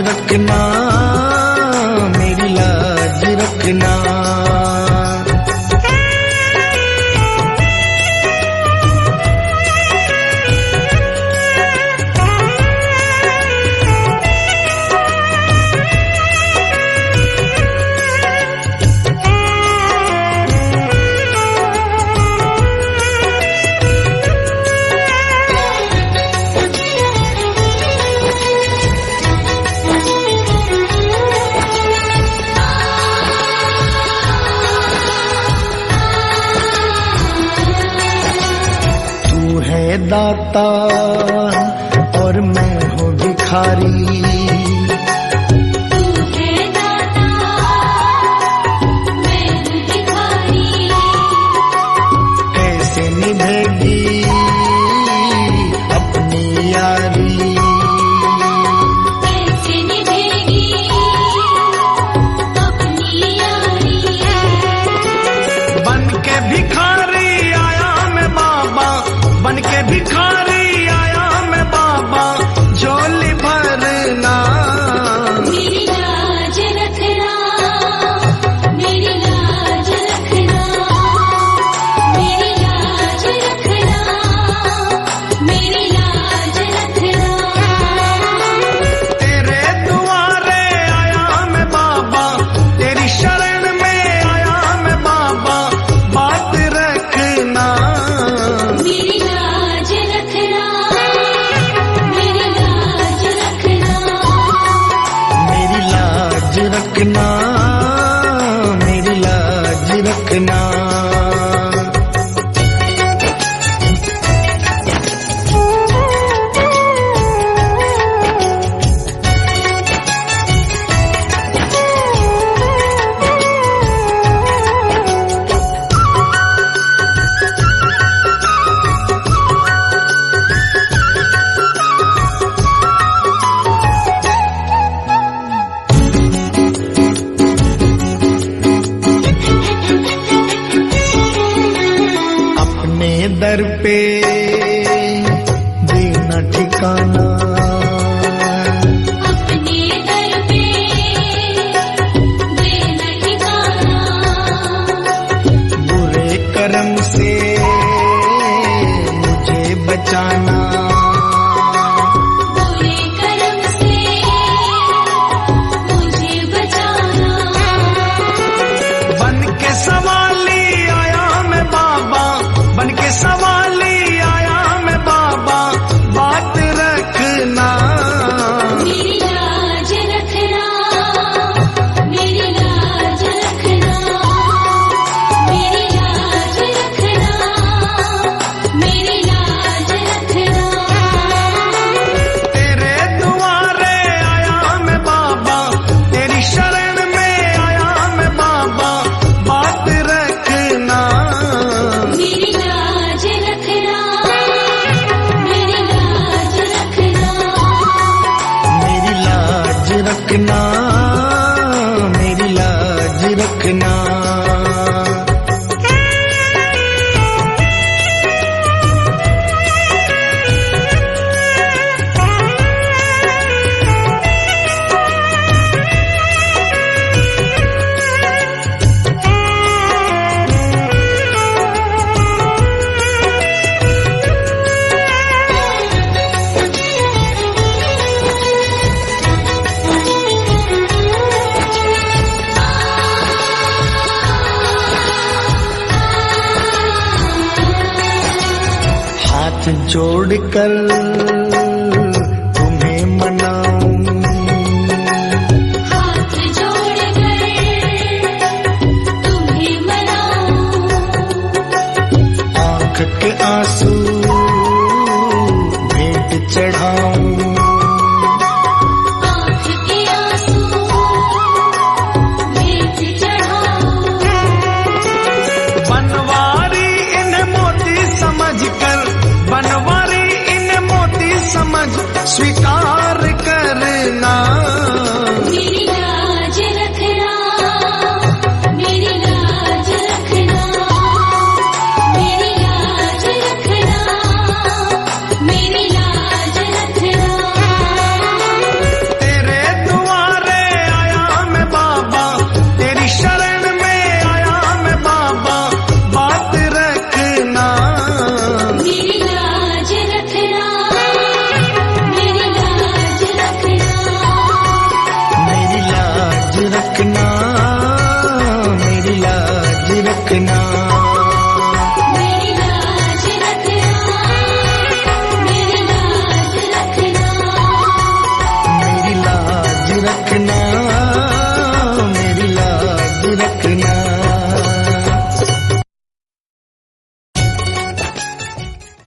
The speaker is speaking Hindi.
रखना, मेरी लाज रखना। दाता और मैं हूँ भिखारी, तू है दाता मैं हूँ भिखारी। कैसे निभेगी अपनी यारी, कैसे निभेगी अपनी यारी। बन के भिखारी आया मैं बाबा, बन के भिखारी आया मैं बाबा, झोली भरना, मेरी लाज रखना, मेरी लाज रखना, मेरी लाज रखना, मेरी लाज रखना। तेरे दुआरे आया मैं बाबा, तेरी शरण में आया मैं बाबा, बात रखना, मेरी लाज रखना, मेरी लाज रखना, मेरी लाज रखना, मेरी लाज रखना। अपने दर पे देना ठिकाना, अपने दर पे देना ठिकाना। बुरे कर्म से मुझे बचाना, बुरे कर्म से मुझे बचाना। बन के सवाली आया मैं बाबा, बन के सवाली आया मैं बाबा, बात रखना, मेरी लाज रखना, मेरी लाज रखना, मेरी लाज रखना, मेरी लाज रखना। तेरे दुआरे आया मैं बाबा, तेरी शरण में आया मैं बाबा, बात रखना, मेरी लाज रखना, मेरी लाज रखना, मेरी लाज रखना, मेरी लाज रखना। हाथ जोड़कर तुम्हें मनाऊं, हाथ जोड़कर तुम्हें मनाऊं। आंख के आंसू भेंट चढ़ाऊं, आँख के आंसू भेंट चढ़ाऊं। बनवारी इन्हें मोती समझकर, बनवारी इन्हें मोती लाज रखना।